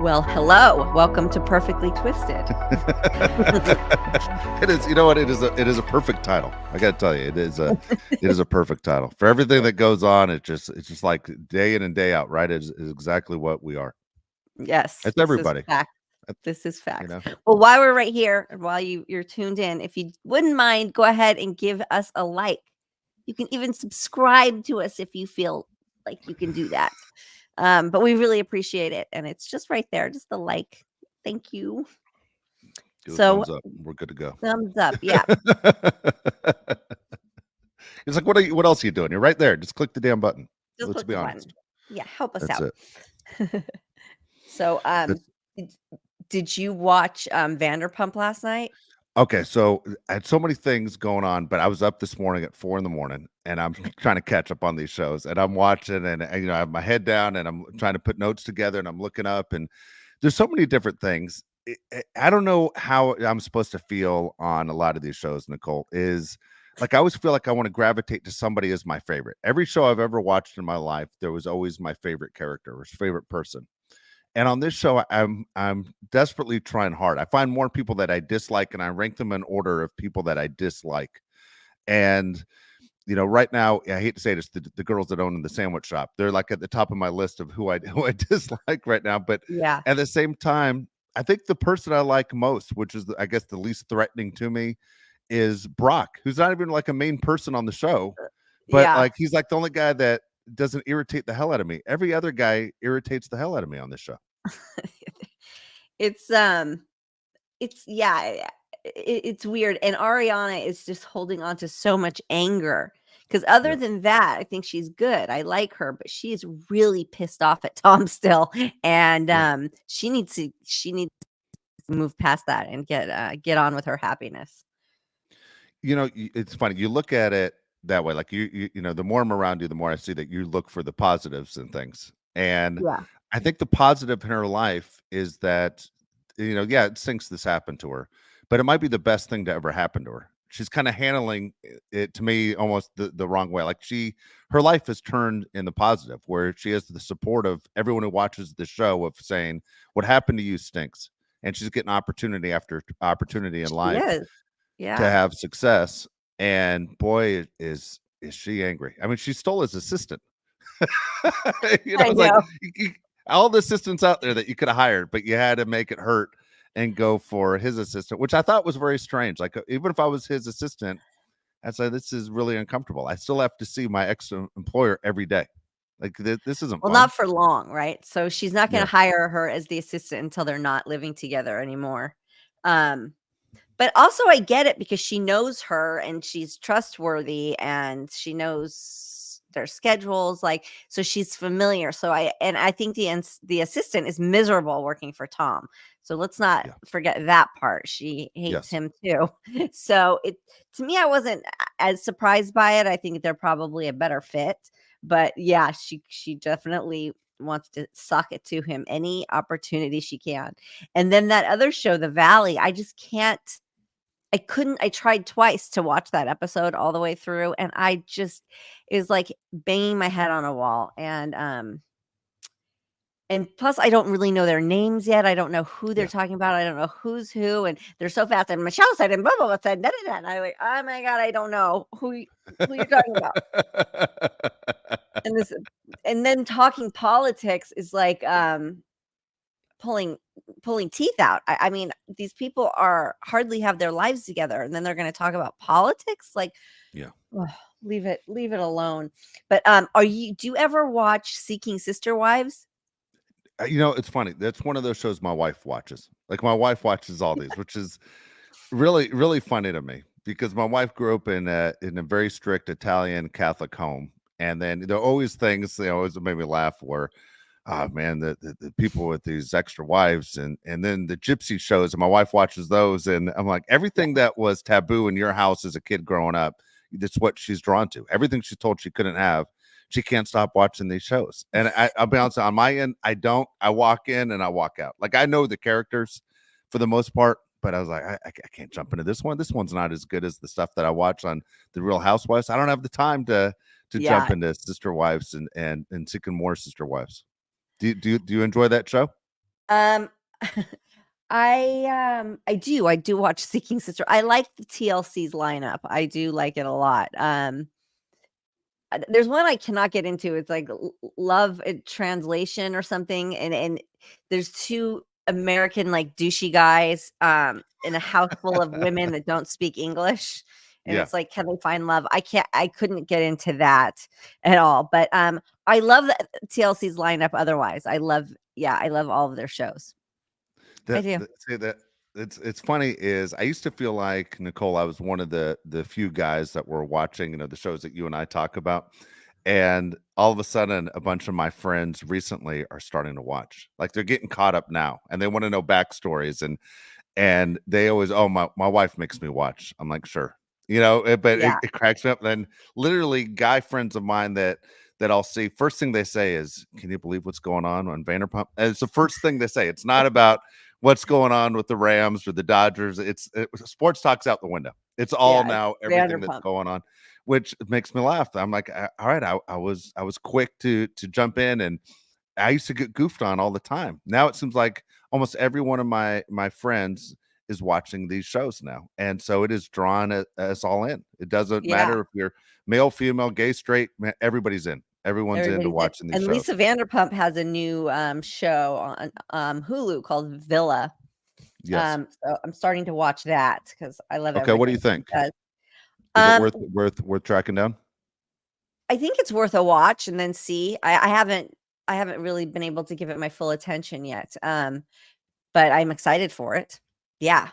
Well, hello. Welcome to Perfectly Twisted. It is, you know what? It is a perfect title. I got to tell you, it is a perfect title for everything that goes on. It's just like day in and day out, right? Is exactly what we are. Yes, It's this is everybody. fact. uh, This is You facts. know. Well, while we're right here and while you're tuned in, if you wouldn't mind, go ahead and give us a like. You can even subscribe to us if you feel like you can do that. But we really appreciate it. And it's just right there, just the like. Thank you. Do a So thumbs up. We're good to go. thumbs up. Yeah. It's like, what else are you doing? You're right there. Just click the damn button. Just Let's click be the button. honest. Yeah. Help us That's out. it. So That's did, did you watch Vanderpump last night? okay. So I had so many things going on, but I was up this morning at 4 in the morning, and I'm trying to catch up on these shows. And I'm watching, and I have my head down, and I'm trying to put notes together, and I'm looking up, and there's so many different things. I don't know how I'm supposed to feel on a lot of these shows, Nicole. Is like I always feel like I want to gravitate to somebody as my favorite. Every show I've ever watched in my life, there was always my favorite character or favorite person. And on this show, I'm desperately trying hard. I find more people that I dislike, and I rank them in order of people that I dislike. And right now, I hate to say this, the girls that own the sandwich shop, they're like at the top of my list of who I who I dislike right now. But Yeah. at the same time, I think the person I like most, which is I guess the least threatening to me, is Brock, who's not even like a main person on the show, but Yeah. like he's like the only guy that doesn't irritate the hell out of me. Every other guy irritates the hell out of me on this show. It's it's yeah, it's weird, and Ariana is just holding on to so much anger. Because other Yeah. than that, I think she's good. I like her, but she is really pissed off at Tom still, and Yeah. she needs to move past that and get on with her happiness. It's funny. You look at it that way. Like the more I'm around you, the more I see that you look for the positives and things. And Yeah. I think the positive in her life is that, yeah, it sinks this happened to her, but it might be the best thing to ever happen to her. She's kind of handling it to me almost the wrong way. Like her life has turned in the positive, where she has the support of everyone who watches the show of saying, "What happened to you stinks," and she's getting opportunity after opportunity in She life is. to Yeah. have success. And boy, is she angry. I mean, she stole his assistant. I It's like know. all the assistants out there that you could have hired, but you had to make it hurt and go for his assistant, which I thought was very strange. Like, even if I was his assistant, I'd say this is really uncomfortable. I still have to see my ex-employer every day. Like, this isn't Well, fun. not for long, right? So she's not gonna Yeah. hire her as the assistant until they're not living together anymore. Um But also I get it because she knows her and she's trustworthy and she knows their schedules, like, so she's familiar. So I think the assistant is miserable working for Tom. So let's not Yeah. forget that part. She hates Yes. him too. So it to me, I wasn't as surprised by it. I think they're probably a better fit. But yeah, she definitely wants to suck it to him any opportunity she can. And then that other show, The Valley, I couldn't. I tried twice to watch that episode all the way through, and I just it was like banging my head on a wall, and plus I don't really know their names yet. I don't know who they're Yeah. talking about. I don't know who's who, and they're so fast, and Michelle said, and blah, blah, blah said, da, da, da, and I'm like, "Oh my god, I don't know who you're talking about." And this and then talking politics is like, pulling pulling teeth out. I mean, these people are hardly have their lives together, and then they're gonna talk about politics? Like, Yeah. ugh, leave it alone. But, do you ever watch Seeking Sister Wives? It's funny. That's one of those shows my wife watches. Like, my wife watches all these, which is really, really funny to me because my wife grew up in a very strict Italian Catholic home, and then there are always things always made me laugh. Where, oh man, the people with these extra wives, and then the gypsy shows, and my wife watches those, and I'm like, Yeah. everything that was taboo in your house as a kid growing up, that's what she's drawn to. Everything she's told she couldn't have, she can't stop watching these shows. And I'll be honest, on my end, I don't. I walk in and I walk out. Like, I know the characters for the most part, but I was like, I can't jump into this one. This one's not as good as the stuff that I watch on the Real Housewives. I don't have the time to jump Yeah. into Sister Wives and seeking more Sister Wives. Do you enjoy that show? Um, I do watch Seeking Sister. I like the TLC's lineup. I do like it a lot. There's one I cannot get into. It's like Love in Translation or something, and there's two American like douchey guys in a house full of women that don't speak English, and Yeah. it's like, can they find love? I couldn't get into that at all, but I love the TLC's lineup. Otherwise, I love all of their shows. I That, do. that say that it's funny is I used to feel like, Nicole, I was one of the few guys that were watching, the shows that you and I talk about. And all of a sudden, a bunch of my friends recently are starting to watch. Like they're getting caught up now and they want to know backstories. And they always, oh, my wife makes me watch. I'm like, sure. But Yeah, it cracks me up. Then literally guy friends of mine that I'll see, first thing they say is, "Can you believe what's going on Vanderpump?" And it's the first thing they say. It's not about what's going on with the Rams or the Dodgers. Sports talks out the window. It's all yeah. It's now everything that's Vanderpump. going on, which makes me laugh. I'm like, all right, I was quick to jump in, and I used to get goofed on all the time. Now it seems like almost every one of my friends is watching these shows now, and so it is drawn us all in. It doesn't Yeah. matter if you're male, female, gay, straight. Everybody's in. Everyone's into Everybody's in. watching these And shows. Lisa Vanderpump has a new show on Hulu called Villa. Yes. So I'm starting to watch that because I love Okay. What do you everything she think? does. Is it Um, worth tracking down? I think it's worth a watch and then see. I haven't really been able to give it my full attention yet. But I'm excited for it. Yeah,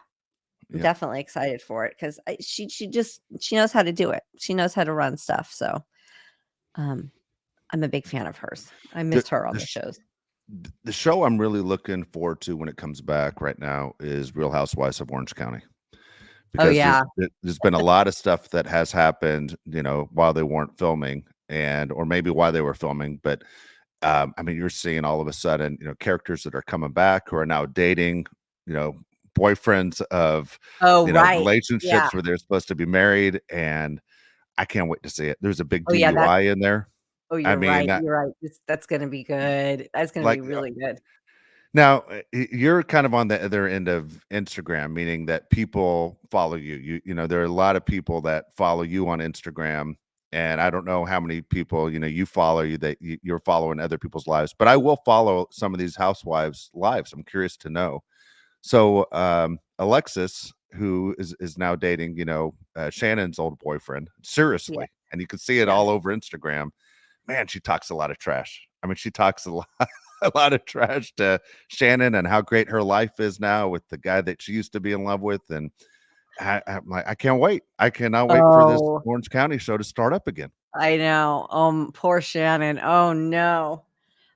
I'm Yeah. definitely excited for it because she knows how to do it. She knows how to run stuff. So um, I'm a big fan of hers. I The, missed her on the the sh- shows. the show I'm really looking forward to when it comes back right now is Real Housewives of Orange County, Oh because yeah, there's been a lot of stuff that has happened, while they weren't filming, and or maybe while they were filming. But I mean, you're seeing all of a sudden, characters that are coming back who are now dating, you know, boyfriends of, oh right, yeah. relationships where they're supposed to be married, and I can't wait to see it. There's a big Oh yeah, that's DUI in there. oh, I you're mean, right, you're right. That's gonna be good. That's gonna be like really good. now, you're kind of on the other end of Instagram, meaning that people follow you. There are a lot of people that follow you on Instagram, and I don't know how many people you follow that you're following other people's lives. But I will follow some of these housewives' lives. I'm curious to know. So, Alexis, who is now dating, Shannon's old boyfriend, Yeah, seriously, and you can see it yeah. all over Instagram. Man, she talks a lot of trash. I mean, she talks a lot, a lot of trash to Shannon and how great her life is now with the guy that she used to be in love with. And I'm like, I can't wait. I cannot wait for this Oh, Orange County show to start up again. I know. Poor Shannon. Oh no.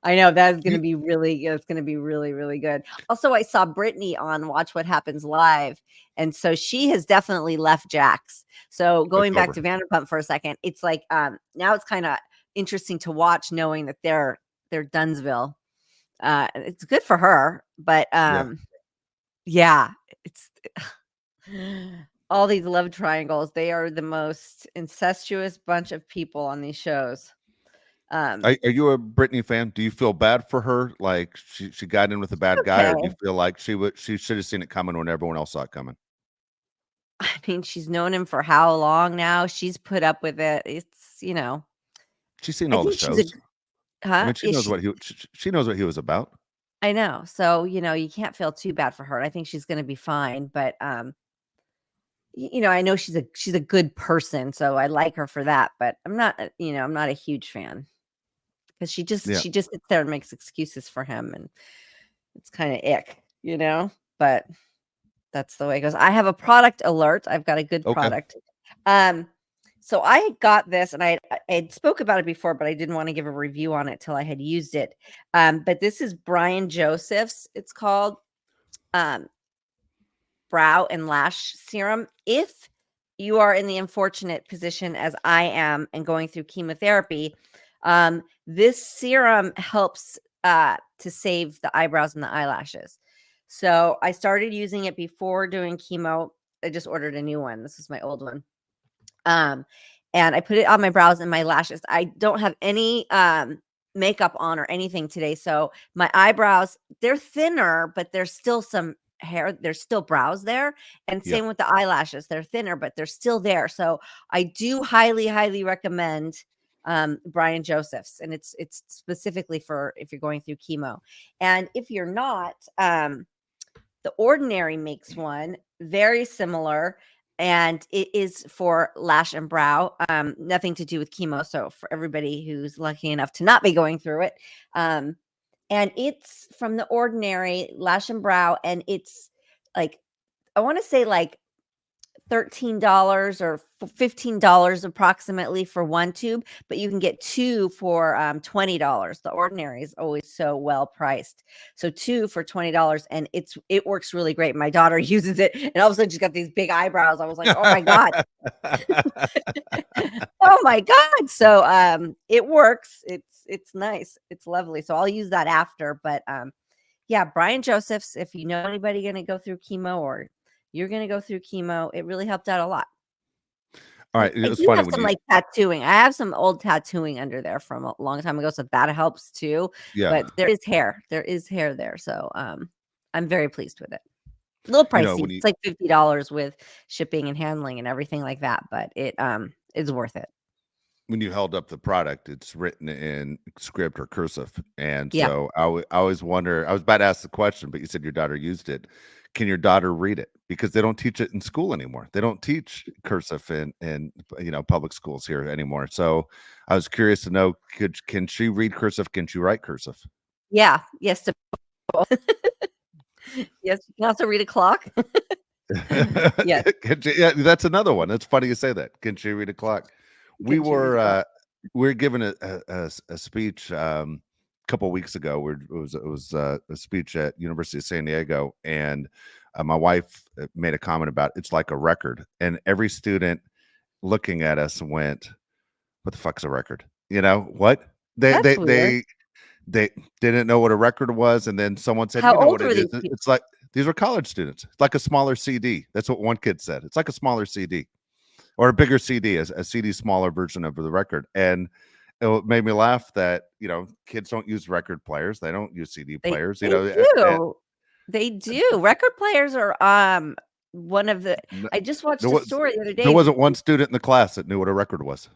I know that's gonna You, be really it's gonna be really, really good. Also, I saw Brittany on Watch What Happens Live, and so she has definitely left Jax. So it's going back over. to Vanderpump for a second, it's like now it's kind of interesting to watch knowing that they're Dunsville. It's good for her, but Yeah. yeah, it's all these love triangles. They are the most incestuous bunch of people on these shows. Um, Are you a Britney fan? Do you feel bad for her? Like she got in with a bad guy, okay. or do you feel like she should have seen it coming when everyone else saw it coming? I mean, she's known him for how long now? She's put up with it. She's seen I all the think she's a shows. I huh? mean, she Is knows she she knows what he was about. I know. So, you can't feel too bad for her. I think she's gonna be fine, but, I know she's a good person, so I like her for that, but I'm not a huge fan because she just Yeah. she just sits there and makes excuses for him, and it's kinda ick. But that's the way it goes. I have a product alert. I've got a good Okay. product. Um, so I got this and I had spoke about it before, but I didn't want to give a review on it till I had used it. But this is Brian Joseph's. It's called um, Brow and Lash Serum. If you are in the unfortunate position as I am and going through chemotherapy, this serum helps to save the eyebrows and the eyelashes. So I started using it before doing chemo. I just ordered a new one. This is my old one. Um, and I put it on my brows and my lashes. I don't have any makeup on or anything today. So my eyebrows, they're thinner, but there's still some hair, there's still brows there. And Yeah. same with the eyelashes, they're thinner, but they're still there. So I do highly, highly recommend Brian Joseph's, and it's specifically for if you're going through chemo. And if you're not, The Ordinary makes one very similar, and it is for lash and brow. Nothing to do with chemo. So for everybody who's lucky enough to not be going through it, and it's from The Ordinary lash and brow, and it's like, I want to say like $13 or $15 approximately for one tube, but you can get two for $20. The Ordinary is always so well priced. So two for $20, and it works really great. My daughter uses it, and all of a sudden she's got these big eyebrows. I was like, oh my God. Oh my God. So it works. It's nice. It's lovely. So I'll use that after. But yeah, Brian Joseph's, if you know anybody going to go through chemo or you're going to go through chemo, it really helped out a lot. All right. I It was do funny have when some you, like tattooing. I have some old tattooing under there from a long time ago, so that helps too. yeah. But there is hair. There is hair there. So I'm very pleased with it. A little You know, pricey. when you, It's like $50 with shipping and handling and everything like that, but it is worth it. when you held up the product, it's written in script or cursive. And Yeah. so I always wonder, I was about to ask the question, but you said your daughter used it. Can your daughter read it? Because they don't teach it in school anymore. They don't teach cursive in public schools here anymore. So I was curious to know, can she read cursive? Can she write cursive? Yeah. Yes. Yes. You can also read a clock. Yes. Yeah, that's another one. That's funny you say that. Can she read a clock? We Can she read a were clock? we were given a speech a couple of weeks ago. It was a speech at University of San Diego, and my wife made a comment about it's like a record, and every student looking at us went, "What the fuck's a record?" You know what? They they That's weird. they they didn't know what a record was, and then someone said, How "You know old what were it is? these people? It's like these were college students. It's like a smaller CD." That's what one kid said. It's like a smaller CD or a bigger CD, a CD smaller version of the record. And it made me laugh that kids don't use record players. They don't use CD They players. they do. They do. Record players are one of the N- I just there watched a was story the other there day. wasn't one student in the class that knew what a record was.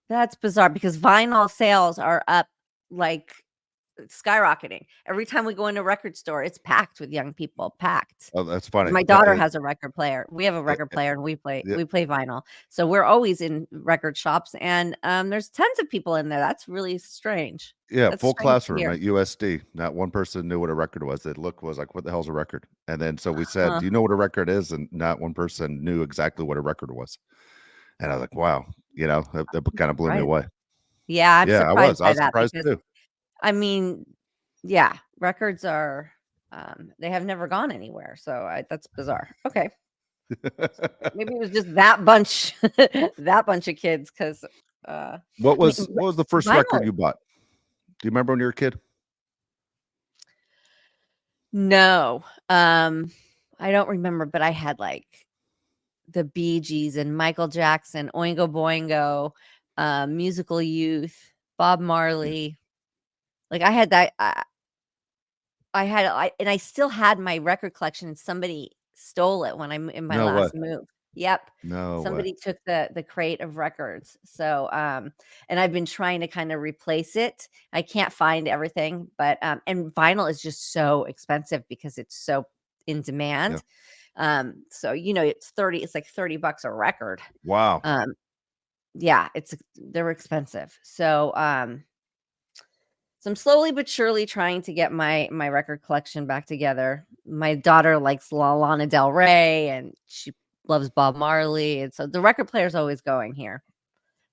That's bizarre because vinyl sales are up like skyrocketing. Every time we go into a record store, it's packed with young people, packed. Oh, that's funny. My daughter has a record player. We have a record player and we play Yeah, vinyl. So we're always in record shops, and there's tons of people in there. That's really strange. yeah, That's full strange to classroom hear. at USD. Not one person knew what a record was. They looked was like, "What the hell's a record?" And then so we said, Huh. "Do you know what a record is?" And not one person knew exactly what a record was. And I was like, "Wow," that kind of blew me Surprised. away. Yeah, I'm Yeah, I surprised was. I by was that surprised because too. I mean, yeah, records are they have never gone anywhere. So that's bizarre. Okay. Maybe it was just that bunch that bunch of kids cuz What I mean was the first record vinyl. you bought? Do you remember when you were a kid? No. I don't remember, but I had like the Bee Gees and Michael Jackson, Oingo Boingo, Musical Youth, Bob Yeah. Marley. Like I had that and I still had my record collection, and somebody stole it when in my No way. last move. Yep. No way. Somebody took the crate of records. So, and I've been trying to kind of replace it. I can't find everything, but and vinyl is just so expensive because it's so in Yeah. demand. So it's like $30 a record. Wow. Um, yeah, they're expensive. So I'm slowly but surely trying to get my record collection back together. My daughter likes Lana Del Rey, and she loves Bob Marley, and so the record player's always going here.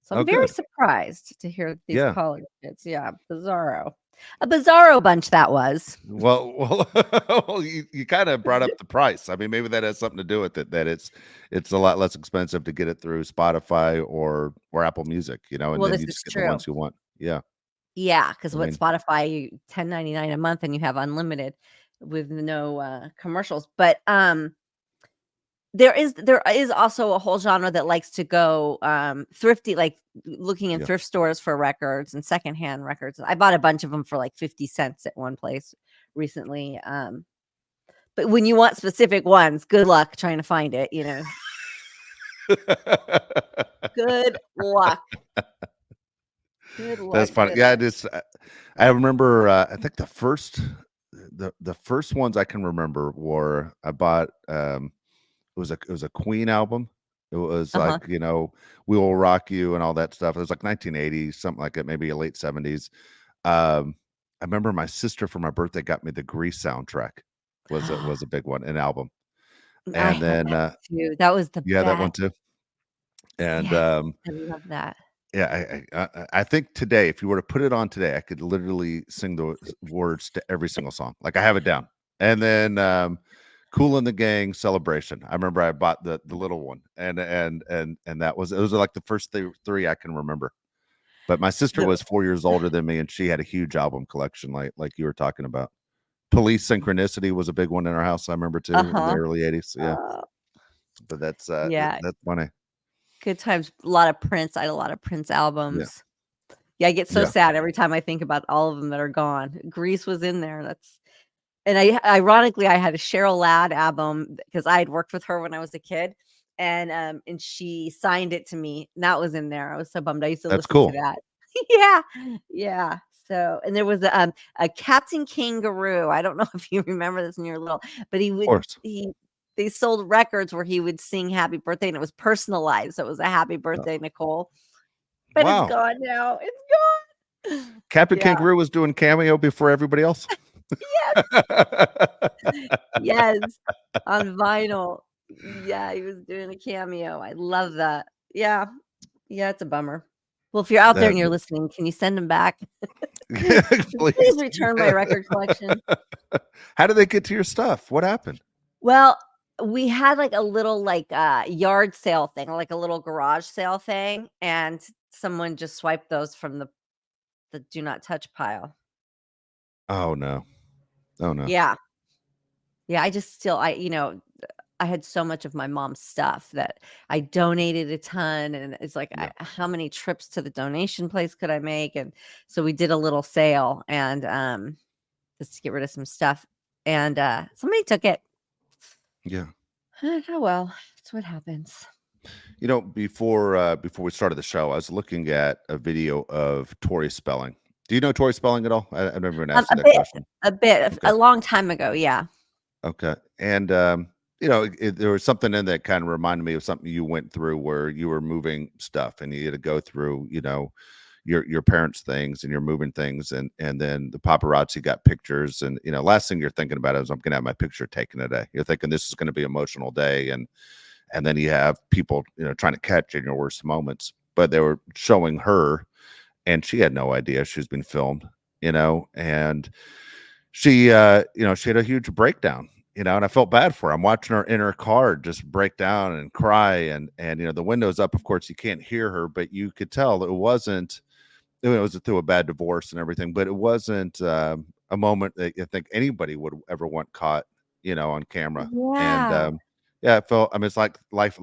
So Oh, I'm very good. surprised to hear these Yeah. college kids. Yeah, bizarro. A bizarro bunch that was. Well, well, you kind of brought up the price. I mean, maybe that has something to do with it, that it's a lot less expensive to get it through Spotify or Apple Music, and Well, then this you is just get the true. ones you want. Yeah. Yeah, because I what mean, Spotify, you $10.99 a month, and you have unlimited with no commercials. But there is also a whole genre that likes to go thrifty, like looking in Yeah. thrift stores for records and secondhand records. I bought a bunch of them for like 50 cents at one place recently. But when you want specific ones, good luck trying to find it, you know. Good luck. Good luck. That's funny. Good Yeah, luck. it is. I remember. I think the first ones I can remember were I bought. It was a Queen album. It was Uh-huh. like We Will Rock You and all that stuff. It was like 1980, something like it, maybe a late 70s. I remember my sister for my birthday got me the Grease soundtrack. Was a big one, an album, I and had then that too. That was the you had that one best. too. And Yes, I love that. yeah, I think today, if you were to put it on today, I could literally sing the words to every single song. Like I have it down. And then Cool in the Gang Celebration. I remember I bought the little one, and that was those are like the first three I can remember. But my sister The was 4 years older than me, and she had a huge album collection, like you were talking about. Police Synchronicity was a big one in our house. I remember too in the Uh-huh. early '80s. Yeah, Uh, but yeah, that's funny. good times. A lot of Prince. I had a lot of Prince Yeah, albums. Yeah, I get so yeah, sad every time I think about all of them that are gone. Grease was in there. And ironically, I had a Cheryl Ladd album because I had worked with her when I was a kid, and she signed it to me, and that was in there. I was so bummed. I used to that's listen to cool. that. Yeah, yeah. So, and there was a Captain Kangaroo. I don't know if you remember this when you were little, but Of course. he they sold records where he would sing happy birthday, and it was personalized. So it was a happy birthday, Nicole. But it's Wow. gone now. It's gone. Captain Yeah. Kangaroo was doing cameo before everybody else? Yes. Yes. On vinyl. Yeah, he was doing a cameo. I love that. Yeah. Yeah, it's a bummer. Well, if you're out there That and you're listening, can you send them back? please. Please return my record collection. How did they get to your stuff? What happened? Well, we had like a little yard sale thing, like a little garage sale thing, and someone just swiped those from the do not touch pile. Oh, no. Oh, no. Yeah. Yeah, I just still I had so much of my mom's stuff that I donated a ton, and it's like, Yeah. how many trips to the donation place could I make? And so we did a little sale, and just to get rid of some stuff, and somebody took it. Yeah. Oh well, that's what happens. Before we started the show, I was looking at a video of Tori Spelling. Do you know Tori Spelling at all? I've never even asked A you that bit, question. Okay. a long time ago. Yeah. Okay. And there was something in that kind of reminded me of something you went through where you were moving stuff and you had to go through, your parents' things and you're moving things and then the paparazzi got pictures and last thing you're thinking about is I'm gonna have my picture taken today. You're thinking this is gonna be an emotional day and then you have people, trying to catch you in your worst moments. But they were showing her and she had no idea she was being filmed, and she had a huge breakdown, and I felt bad for her. I'm watching her in her car just break down and cry, and the window's up. Of course, you can't hear her, but you could tell it wasn't. It was through a bad divorce and everything, but it wasn't a moment that I think anybody would ever want caught, on camera. And Yeah. yeah, it felt. I mean, it's like life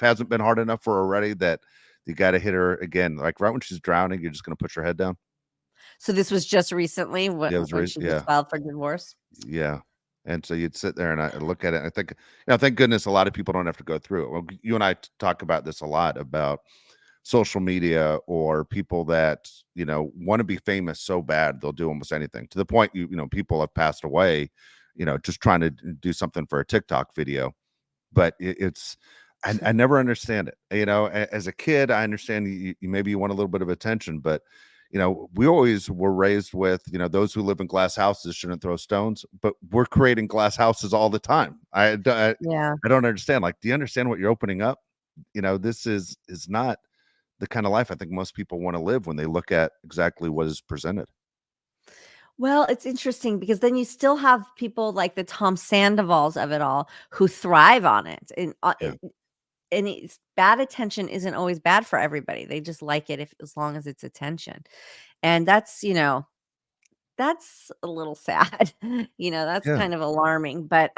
hasn't been hard enough for her already that you got to hit her again. Like right when she's drowning, you're just gonna push her head down. So this was just recently Yeah, it was. when she just Yeah. filed for divorce. Yeah. And so you'd sit there and I look at it and I think, thank goodness a lot of people don't have to go through it. Well, you and I talk about this a lot about social media or people that, want to be famous so bad they'll do almost anything to the point people have passed away, just trying to do something for a TikTok video. But I never understand it. As a kid, I understand you maybe you want a little bit of attention, but we always were raised with, those who live in glass houses shouldn't throw stones, but we're creating glass houses all the time. Yeah. I don't understand. Like, do you understand what you're opening up? This is not the kind of life I think most people want to live when they look at exactly what is presented. Well, it's interesting because then you still have people like the Tom Sandovals of it all who thrive on it, Yeah. and it's bad attention isn't always bad for everybody. They just like it if as long as it's attention, and that's a little sad. That's Yeah. kind of alarming, but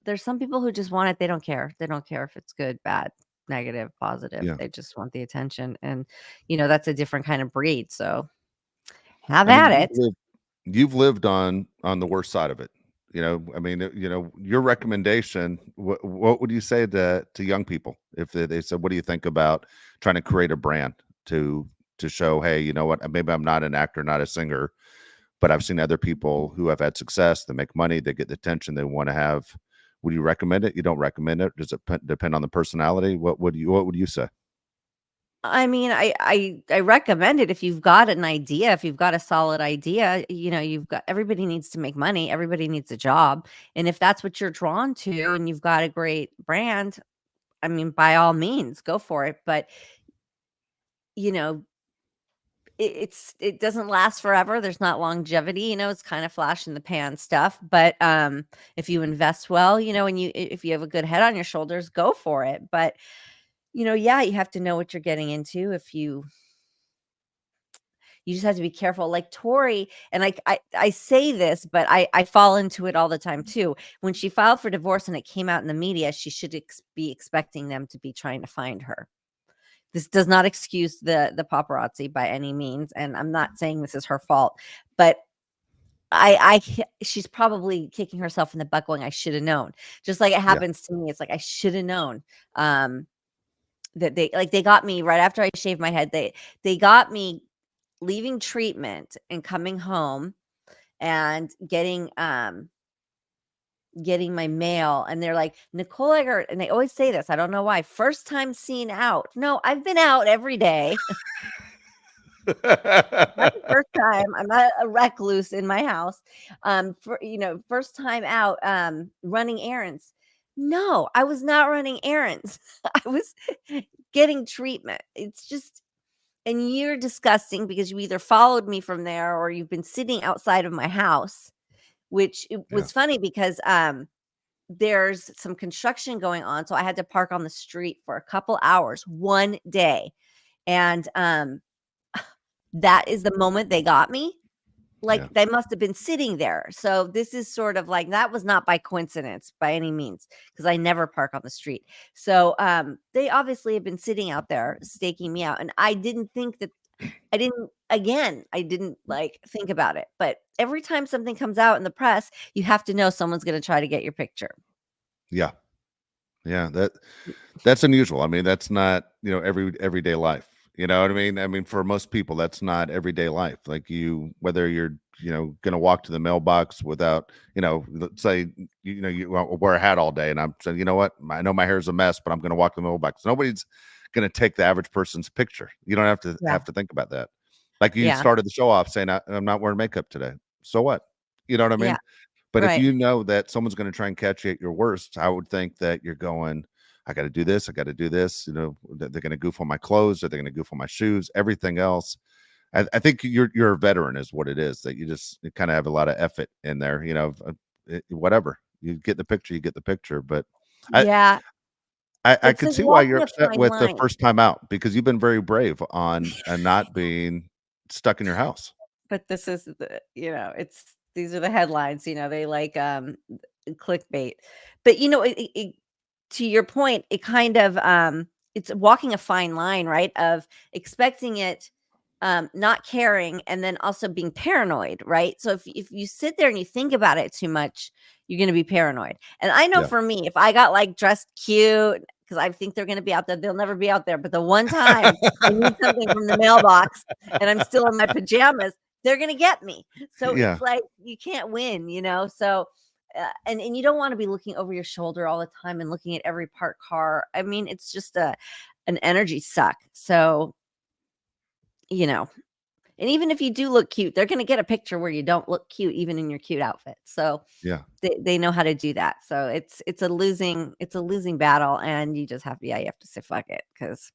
There's some people who just want it, they don't care. They don't care if it's good, bad, negative, positive. Yeah. They just want the attention, and, that's a different kind of breed, so have I mean, at it. you've lived on the worst side of it. I mean, your recommendation, what would you say to young people if they said, what do you think about trying to create a brand to show, hey, you know what, maybe I'm not an actor, not a singer, but I've seen other people who have had success, they make money, they get the attention they want to have. Would you recommend it? You don't recommend it? Does it depend on the personality? What would you say? I mean, I recommend it if you've got an idea, if you've got a solid idea, you've got everybody needs to make money, everybody needs a job, and if that's what you're drawn to and you've got a great brand, I mean, by all means, go for it, but, you know, it doesn't last forever, there's not longevity, it's kind of flash in the pan stuff, but, if you invest well, and if you have a good head on your shoulders, go for it, but, yeah, you have to know what you're getting into. If you just have to be careful. Like Tori, and I say this, but I fall into it all the time too. When she filed for divorce and it came out in the media, she should be expecting them to be trying to find her. This does not excuse the paparazzi by any means, and I'm not saying this is her fault, but she's probably kicking herself in the butt going, I should have known. Just like it Yeah. happens to me. It's like I should have known. That they got me right after I shaved my head. They got me leaving treatment and coming home and getting my mail, and they're like, Nicole Eggert, and they always say this, I don't know why, first time seen out. No, I've been out every day. Not the first time. I'm not a recluse in my house. First time out running errands. No, I was not running errands. I was getting treatment. It's just, and you're disgusting because you either followed me from there or you've been sitting outside of my house, which it Yeah. was funny because there's some construction going on, so I had to park on the street for a couple hours one day, and that is the moment they got me. Yeah. Like, they must have been sitting there. So this is sort of like, that was not by coincidence by any means, because I never park on the street. So they obviously have been sitting out there staking me out. And I didn't think that I didn't like think about it. But every time something comes out in the press, you have to know someone's going to try to get your picture. Yeah. Yeah. That's unusual. I mean, that's not, everyday life. You know what I mean? I mean, for most people, that's not everyday life. Like whether you're, going to walk to the mailbox without, let's say, you wear a hat all day and I'm saying, you know what? I know my hair is a mess, but I'm going to walk to the mailbox. Nobody's going to take the average person's picture. You don't Yeah. have to think about that. Like you Yeah. started the show off saying, I'm not wearing makeup today. So what? You know what I Yeah. mean? But if Right. you know that someone's going to try and catch you at your worst, I would think that you're going, I got to do this. I got to do this. They're going to goof on my clothes. Or they're going to goof on my shoes, everything else. I think you're a veteran is what it is, that you kind of have a lot of effort in there, whatever you get the picture, you get the picture. But I, Yeah. I It's could like see why you're walking a upset fine with the line. first time out, because you've been very brave on not being stuck in your house. But this is it's these are the headlines, they like, clickbait. But, to your point, it kind of, it's walking a fine line, right? Of expecting it, not caring, and then also being paranoid, right? So if you sit there and you think about it too much, you're gonna be paranoid. And I know Yeah. for me, if I got like dressed cute, because I think they're gonna be out there, they'll never be out there. But the one time I need something from the mailbox and I'm still in my pajamas, they're gonna get me. So Yeah. it's like you can't win. So and you don't want to be looking over your shoulder all the time and looking at every parked car. I mean, it's just an energy suck. So, you know, and even if you do look cute, they're gonna get a picture where you don't look cute even in your cute outfit. So Yeah. they know how to do that. So it's a losing battle, and you just have to you have to say fuck it, because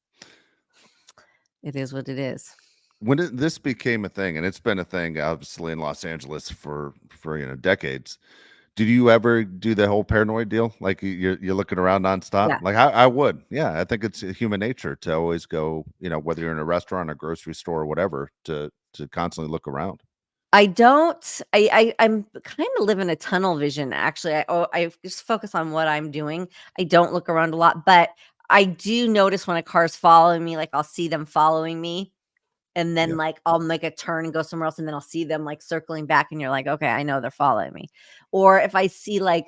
it is what it is. When this became a thing, and it's been a thing obviously in Los Angeles for decades. Did you ever do the whole paranoid deal? Like you're looking around nonstop? Yeah. Like I would. Yeah, I think it's human nature to always go, whether you're in a restaurant, a grocery store, or whatever, to constantly look around. I don't. I'm kind of live in a tunnel vision. Actually, I just focus on what I'm doing. I don't look around a lot, but I do notice when a car's following me. Like I'll see them following me, and then Yeah. like I'll make a turn and go somewhere else, and then I'll see them like circling back, and you're like, okay, I know they're following me. Or if I see like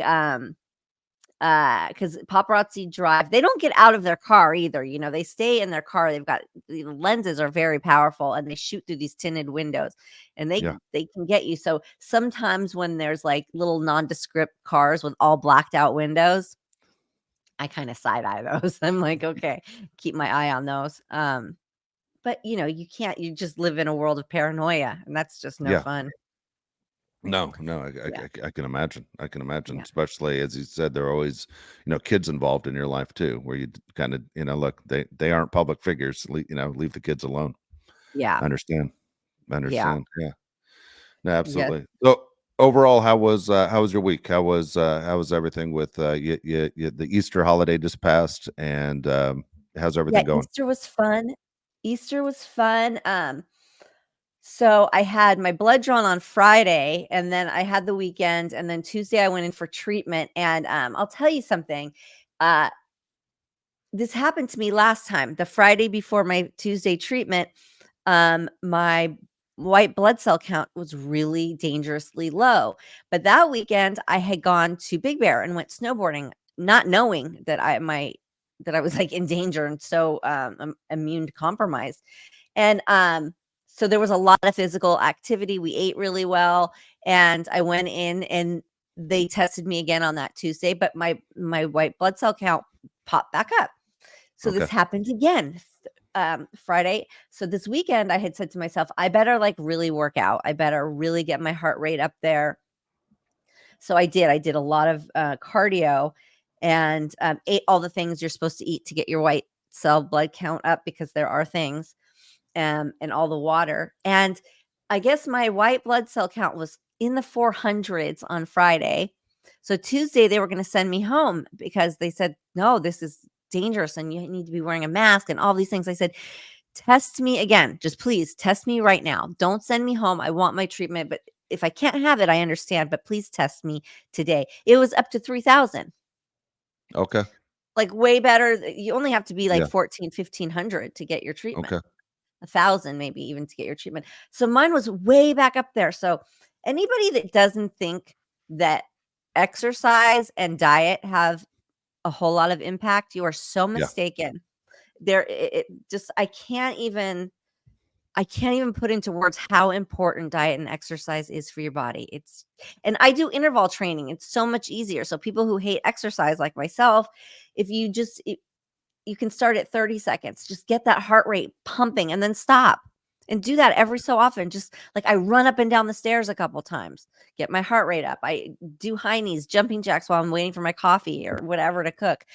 because paparazzi drive, they don't get out of their car either. They stay in their car. They've got lenses are very powerful, and they shoot through these tinted windows, and they Yeah. they can get you. So sometimes when there's like little nondescript cars with all blacked out windows, I kind of side eye those. I'm like, okay, keep my eye on those. But you can't. You just live in a world of paranoia, and that's just no Yeah. fun. No, no, Yeah, I can imagine. I can imagine, yeah, especially as you said, there are always, kids involved in your life too, where you kind of, look, they aren't public figures. Leave the kids alone. yeah, I understand. I yeah. understand. Yeah. No, Yes. absolutely. So overall, how was your week? How was everything with the Easter holiday just passed, and how's Yeah, everything going? Easter was fun. Easter was fun. So I had my blood drawn on Friday, and then I had the weekend, and then Tuesday I went in for treatment. And I'll tell you something. Uh, this happened to me last time, the Friday before my Tuesday treatment. My white blood cell count was really dangerously low. But that weekend I had gone to Big Bear and went snowboarding, not knowing that I was like in danger and so immune compromised. And so there was a lot of physical activity. We ate really well, and I went in and they tested me again on that Tuesday, but my white blood cell count popped back up. So this Okay. happened again Friday. So this weekend I had said to myself, I better like really work out. I better really get my heart rate up there. So I did. I did a lot of cardio and ate all the things you're supposed to eat to get your white cell blood count up, because there are things, and all the water. And I guess my white blood cell count was in the 400s on Friday. So Tuesday they were going to send me home because they said, no, this is dangerous and you need to be wearing a mask and all these things. I said, test me again. Just please test me right now. Don't send me home. I want my treatment, but if I can't have it, I understand, but please test me today. It was up to 3,000. Okay. Like way better. You only have to be like Yeah. 14, 1,500 to get your treatment. Okay. 1,000 maybe even to get your treatment. So mine was way back up there. So anybody that doesn't think that exercise and diet have a whole lot of impact, you are so Yeah. mistaken. There it just I can't even put into words how important diet and exercise is for your body. And I do interval training. It's so much easier. So people who hate exercise like myself, if you just you can start at 30 seconds. Just get that heart rate pumping and then stop. And do that every so often. Just like I run up and down the stairs a couple times, get my heart rate up. I do high knees, jumping jacks while I'm waiting for my coffee or whatever to cook.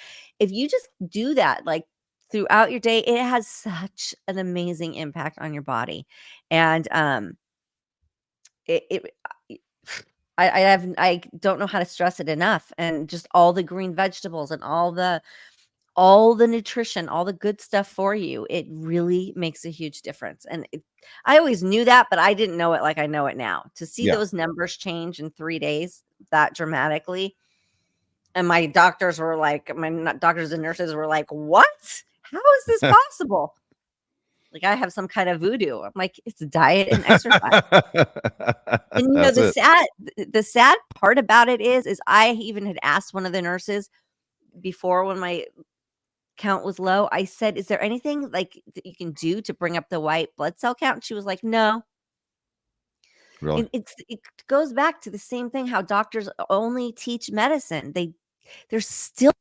If you just do that like throughout your day, it has such an amazing impact on your body. And it I don't know how to stress it enough. And just all the green vegetables and all the nutrition, all the good stuff for you, it really makes a huge difference. And I always knew that, but I didn't know it like I know it now. To see Yeah. those numbers change in 3 days that dramatically, and my doctors were like, doctors and nurses were like, "What? How is this possible?" Like I have some kind of voodoo. I'm like, it's diet and exercise. And That's it. the sad part about it is I even had asked one of the nurses before when my count was low. I said, "Is there anything like that you can do to bring up the white blood cell count?" And she was like, "No." Really? It goes back to the same thing how doctors only teach medicine. They're still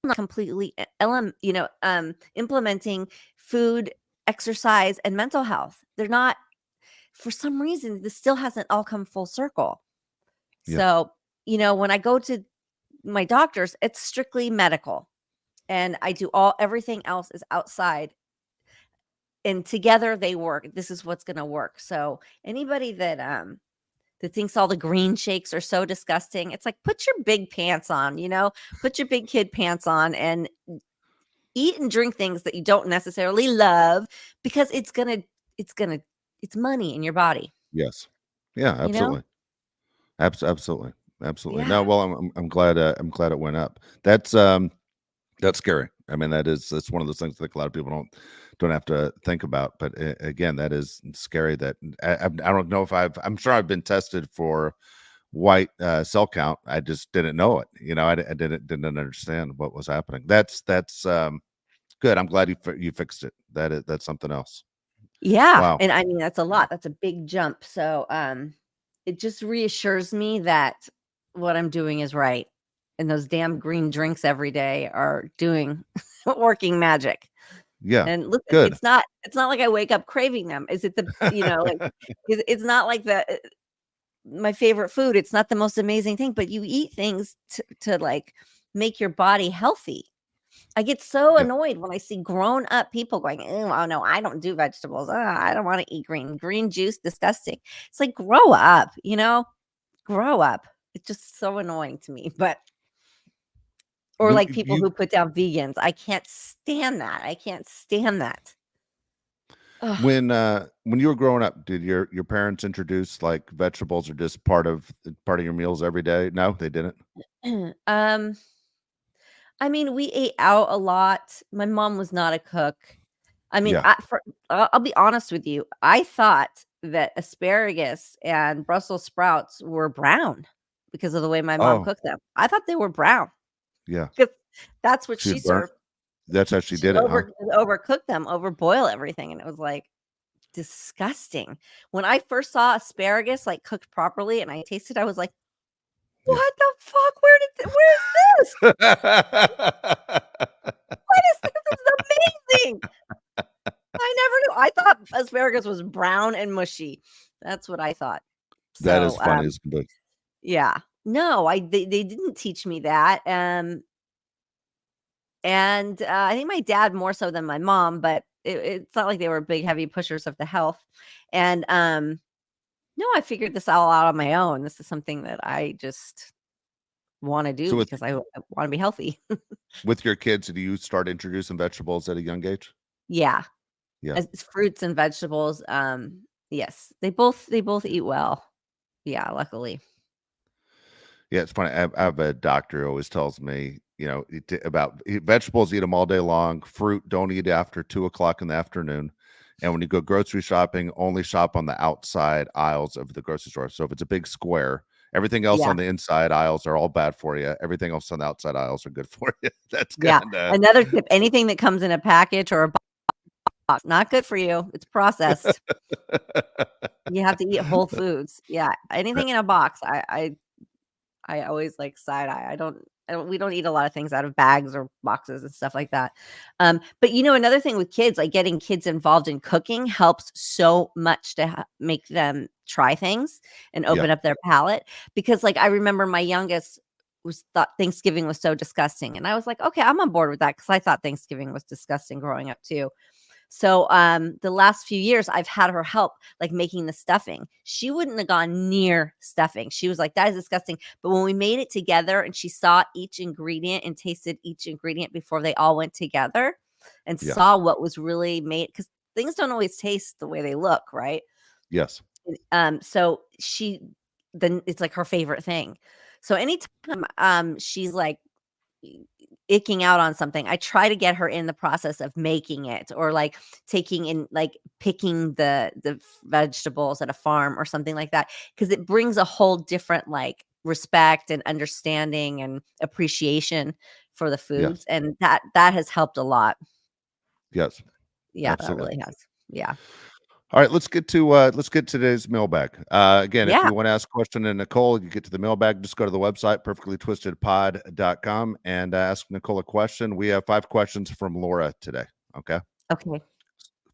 not completely implementing food, exercise, and mental health. They're not, for some reason, this still hasn't all come full circle. Yeah. So, when I go to my doctors, it's strictly medical. And I do everything else is outside, and together they work. This is what's going to work. So anybody that thinks all the green shakes are so disgusting, it's like, put your big pants on, put your big kid pants on and eat and drink things that you don't necessarily love, because it's money in your body. Yes. Yeah, you know? absolutely, absolutely. Yeah. No, well, I'm glad it went up. That's scary. I mean, that's one of those things I think a lot of people don't have to think about. But again, that is scary. That I don't know if I'm sure I've been tested for white cell count. I just didn't know it. I didn't understand what was happening. That's good. I'm glad you fixed it. That's something else. Yeah, Wow. and I mean, that's a lot. That's a big jump. So, it just reassures me that what I'm doing is right, and those damn green drinks every day are doing working magic. Yeah. And listen, Good. it's not like I wake up craving them. Is it the like, it's not like my favorite food. It's not the most amazing thing, but you eat things to like make your body healthy. I get so Yeah. annoyed when I see grown up people going, "Ew, oh no, I don't do vegetables. I don't want to eat green juice, disgusting." It's like grow up, grow up. It's just so annoying to me. But or When like people you who put down vegans, I can't stand that. I can't stand that. Ugh. when you were growing up, did your parents introduce like vegetables or just part of your meals every day? No, they didn't. um, I mean, we ate out a lot. My mom was not a cook. I mean, Yeah. I'll be honest with you. I thought that asparagus and Brussels sprouts were brown because of the way my mom Oh, cooked them. I thought they were brown yeah. because that's what She she would burn. served. That's how she She did it, huh? overcooked them, overboil everything, and it was like disgusting. When I first saw asparagus like cooked properly, and I tasted, I was like, Yeah. "What the fuck? Where is this? What is this? This is amazing." I never knew. I thought asparagus was brown and mushy. That's what I thought. That is So, funny as can be. yeah. No, they didn't teach me that. And I think my dad more so than my mom, but it's not like they were big heavy pushers of the health. And no, I figured this all out on my own. This is something that I just want to do So because I want to be healthy. with your kids, do you start introducing vegetables at a young age? Yeah. Yeah. As fruits and vegetables. Yes. They both eat well. Yeah, luckily. Yeah, it's funny. I have a doctor who always tells me, about vegetables, eat them all day long. Fruit, don't eat after 2 o'clock in the afternoon. And when you go grocery shopping, only shop on the outside aisles of the grocery store. So if it's a big square, everything else Yeah. on the inside aisles are all bad for you. Everything else on the outside aisles are good for you. That's Yeah. kind of Another tip, anything that comes in a package or a box, not good for you. It's processed. You have to eat whole foods. Yeah. Anything in a box, I always like side eye. I don't we don't eat a lot of things out of bags or boxes and stuff like that. But another thing with kids, like getting kids involved in cooking helps so much to make them try things and yeah, open up their palate. Because like I remember my youngest was thought Thanksgiving was so disgusting. And I was like, okay, I'm on board with that because I thought Thanksgiving was disgusting growing up too. So, the last few years, I've had her help, like, making the stuffing. She wouldn't have gone near stuffing. She was like, "That is disgusting." But when we made it together and she saw each ingredient and tasted each ingredient before they all went together and yeah, saw what was really made, because things don't always taste the way they look, right? yes, So then it's like her favorite thing. So anytime, she's like icking out on something, I try to get her in the process of making it or like taking in like picking the vegetables at a farm or something like that because it brings a whole different like respect and understanding and appreciation for the foods yes, and that has helped a lot. yes, Yeah, that absolutely. really has. Yeah. All right, let's get today's mailbag. Again, if Yeah. you want to ask a question to Nicole, you get to the mailbag. Just go to the website, perfectlytwistedpod.com, and ask Nicole a question. We have 5 questions from Laura today. Okay. Okay.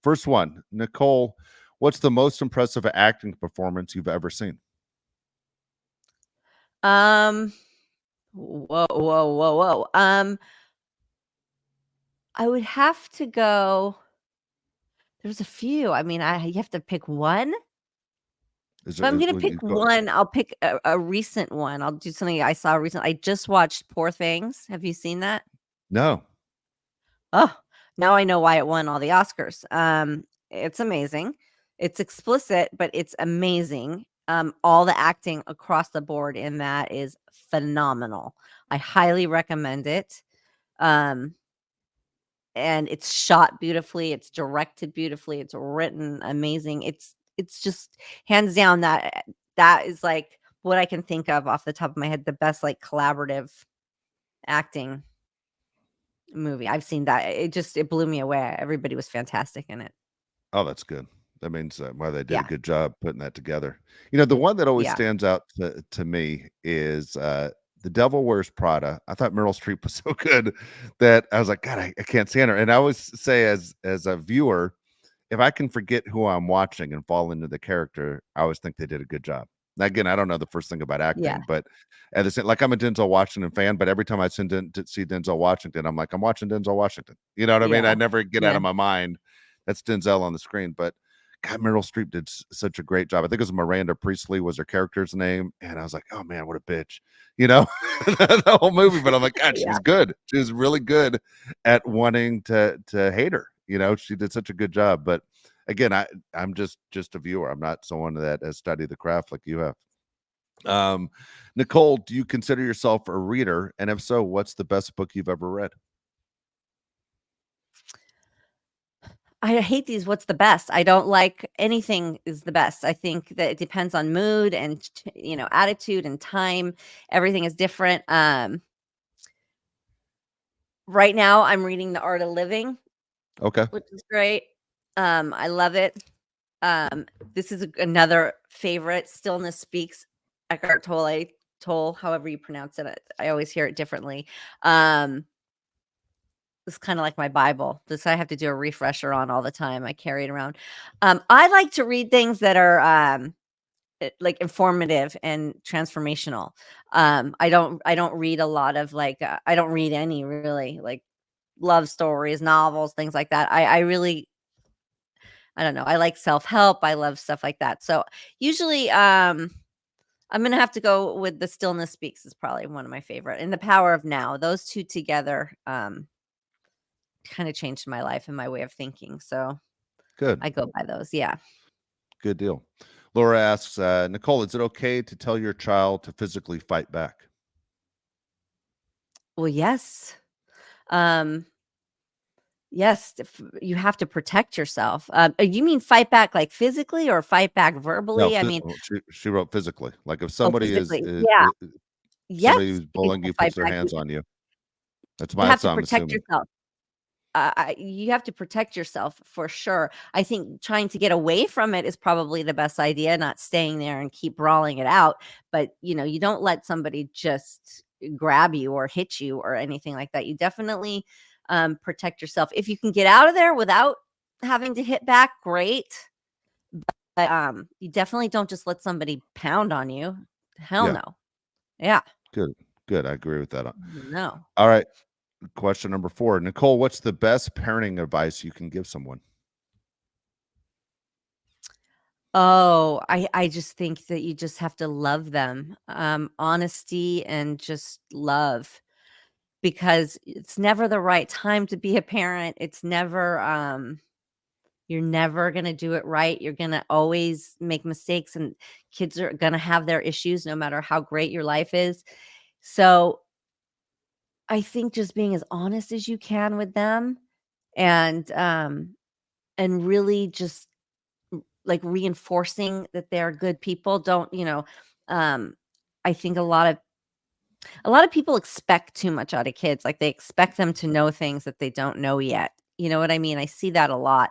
First one, Nicole, what's the most impressive acting performance you've ever seen? Um whoa. I would have to go. There's a few. I mean, I you have to pick one. Is If there? I'm gonna Will pick you go? one, I'll pick a recent one. I'll do something I saw recent. I just watched Poor Things. Have you seen that? No. Oh, now I know why it won all the Oscars. It's amazing. It's explicit, but it's amazing. All the acting across the board in that is phenomenal. I highly recommend it. Um, and it's shot beautifully, it's directed beautifully, it's written amazing. It's just hands down that is like what I can think of off the top of my head, the best like collaborative acting movie. I've seen that. It blew me away. Everybody was fantastic in it. Oh, that's good. That means well, they did a Yeah. good job putting that together. You know, the one that always Yeah. stands out to me is The Devil Wears Prada. I thought Meryl Streep was so good that I was like, God, I can't stand her. And I always say, as a viewer, if I can forget who I'm watching and fall into the character, I always think they did a good job. Now, again, I don't know the first thing about Yeah. acting, but at the same, like I'm a Denzel Washington fan, but every time I see Denzel Washington, I'm like, I'm watching Denzel Washington. You know what I mean? I Yeah. never get out Yeah. of my mind that's Denzel on the screen. But God, Meryl Streep did such a great job. I think it was Miranda Priestley was her character's name, and I was like, oh man, what a bitch, you know, the whole movie. But I'm like, God, she Yeah. was good. She was really good at wanting to hate her. You know, she did such a good job. But again, I'm just a viewer. I'm not someone that has studied the craft like you have. Nicole, do you consider yourself a reader? And if so, what's the best book you've ever read? I hate these what's the best. I don't like anything is the best. I think that it depends on mood and attitude and time. Everything is different. Right now I'm reading The Art of Living, Okay, which is great. I love it. This is another favorite. Stillness Speaks, Eckhart Tolle, however you pronounce it. I always hear it differently. It's kind of like my Bible. This I have to do a refresher on all the time. I carry it around. I like to read things that are like informative and transformational. I don't read a lot of like I don't read any really like love stories, novels, things like that. I really I don't know. I like self-help. I love stuff like that. So usually I'm gonna have to go with The Stillness Speaks is probably one of my favorite. And The Power of Now. Those two together kind of changed my life and my way of thinking. So good. I go by those. Yeah. Good deal. Laura asks, Nicole, is it okay to tell your child to physically fight back? Well, yes. Um, yes, you have to protect yourself. You mean fight back like physically or fight back No, verbally? I mean, well, she wrote physically. Like if oh, somebody physically. Yeah. Yes, somebody who's you bullying have you to fight puts their back. hands on you. That's You my have to son, I'm protect assuming. yourself. You have to protect yourself for sure. I think trying to get away from it is probably the best idea, not staying there and keep brawling it out. But you don't let somebody just grab you or hit you or anything like that. You definitely protect yourself. If you can get out of there without having to hit back, great. But you definitely don't just let somebody pound on you. Hell Yeah, no. Yeah. good. Good. I agree with that. No. All right. Question number 4. Nicole, what's the best parenting advice you can give someone? Oh, I just think that you just have to love them. Honesty and just love because it's never the right time to be a parent. It's never you're never going to do it right. You're going to always make mistakes and kids are going to have their issues no matter how great your life is. So, I think just being as honest as you can with them and really just like reinforcing that they're good people. Don't, um, I think a lot of people expect too much out of kids. Like they expect them to know things that they don't know yet. You know what I mean? I see that a lot.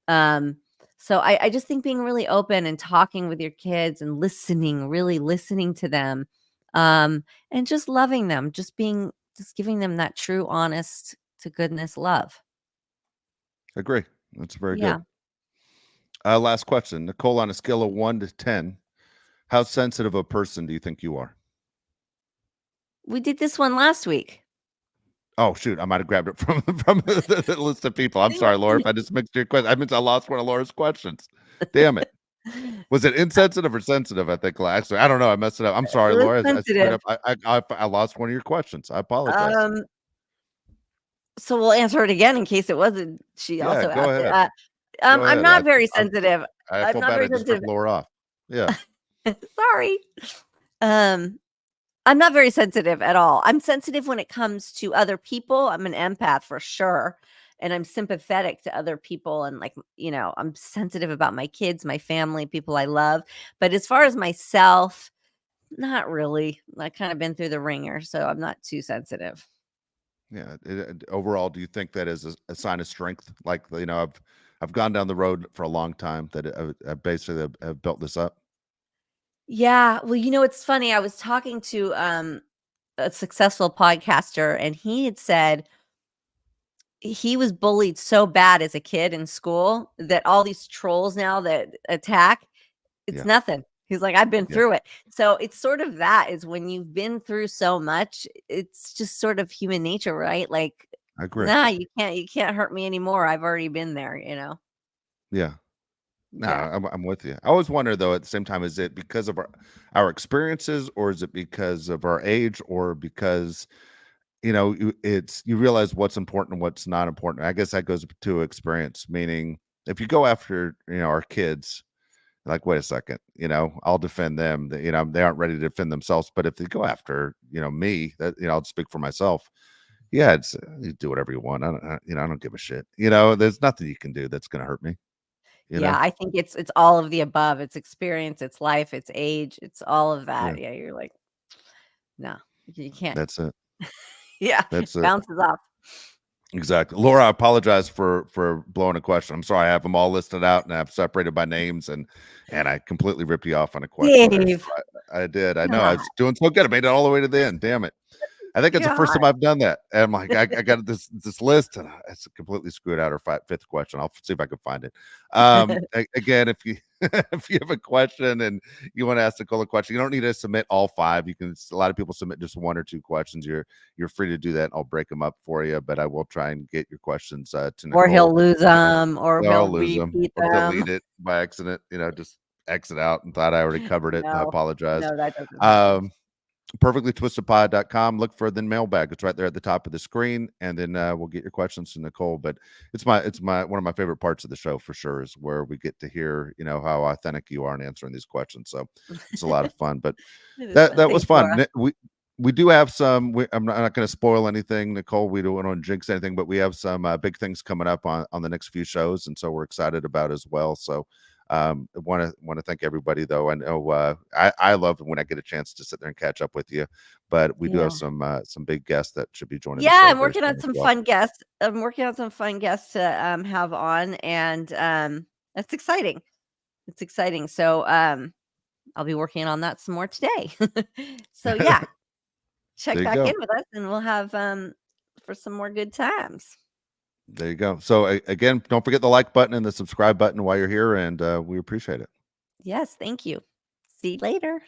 Um, so I just think being really open and talking with your kids and listening, really listening to them, and just loving them, just giving them that true, honest to goodness love. Agree. That's very good. Yeah. Last question. Nicole, on a scale of 1 to 10, how sensitive a person do you think you are? We did this one last week. Oh shoot, I might have grabbed it from the list of people. I'm sorry, Laura, if I just mixed your question. I lost one of Laura's questions. Damn it. Was it insensitive or sensitive? I think actually, I don't know. I messed it up. I'm sorry, It was Laura. I straight sensitive. up, I lost one of your questions. I apologize. Um, so we'll answer it again in case it wasn't she Yeah, also go asked it. ahead. Go I'm ahead. not very sensitive. I I'm feel not bad. very I just sensitive. ripped Laura off. Yeah. Sorry. Um, I'm not very sensitive at all. I'm sensitive when it comes to other people. I'm an empath for sure. And I'm sympathetic to other people. And, like, I'm sensitive about my kids, my family, people I love. But as far as myself, not really. I kind of been through the ringer, so I'm not too sensitive. Yeah. Overall, do you think that is a sign of strength? Like, I've gone down the road for a long time that I basically have built this up. Yeah. Well, it's funny. I was talking to a successful podcaster, and he had said he was bullied so bad as a kid in school that all these trolls now that attack, it's Yeah. nothing. He's like, I've been Yeah. through it. So it's sort of that is when you've been through so much, it's just sort of human nature, right? Like, I agree. nah, you can't hurt me anymore. I've already been there. Yeah. No, Yeah. I'm with you. I always wonder though, at the same time, is it because of our experiences, or is it because of our age, or because you realize what's important and what's not important. I guess that goes to experience, meaning if you go after our kids, like, wait a second, I'll defend them. They aren't ready to defend themselves. But if they go after me, that I'll speak for myself. Yeah, it's you do whatever you want. I don't give a shit. There's nothing you can do that's gonna hurt me. You Yeah, know, I think it's all of the above. It's experience, it's life, it's age, it's all of yeah, that. Yeah, you're like, no, you can't. that's it. Yeah, That's it. bounces off. Exactly. Laura, I apologize for blowing a question. I'm sorry. I have them all listed out and I've separated by names, and I completely ripped you off on a question there. So Dave, I did. I know. I God, was doing so good. I made it all the way to the end. Damn it. I think it's the first God. time I've done that. And I'm like, I got this list, and it's completely screwed out. Our fifth question. I'll see if I can find it. Again, if you if you have a question and you want to ask Nicole a question, you don't need to submit all five. You can. A lot of people submit just one or two questions. You're free to do that. And I'll break them up for you, but I will try and get your questions to Or Nicole. he'll lose them, or Or he'll I'll lose them repeat or them. delete it by accident. Just exit out and thought I already covered it. I No, apologize. no, that doesn't happen. Um, perfectlytwistedpod.com. Look for the mailbag. It's right there at the top of the screen, and then we'll get your questions to Nicole. But it's my one of my favorite parts of the show for sure, is where we get to hear how authentic you are in answering these questions. So it's a lot of fun. But It is that fun. that was Thanks, fun. Laura. We do have some. I'm not going to spoil anything, Nicole. We don't want to jinx anything, but we have some big things coming up on the next few shows, and so we're excited about as well. So want to thank everybody though. I know I love when I get a chance to sit there and catch up with you, but we do have Yeah. some big guests that should be joining the Yeah, show I'm very working soon on as some well. fun guests. I'm working on some fun guests to have on, and that's exciting. It's exciting. So I'll be working on that some more today. So yeah, check There you back in go. with us and we'll have for some more good times. There you go. So again, don't forget the like button and the subscribe button while you're here, and we appreciate it. Yes, thank you. See you later.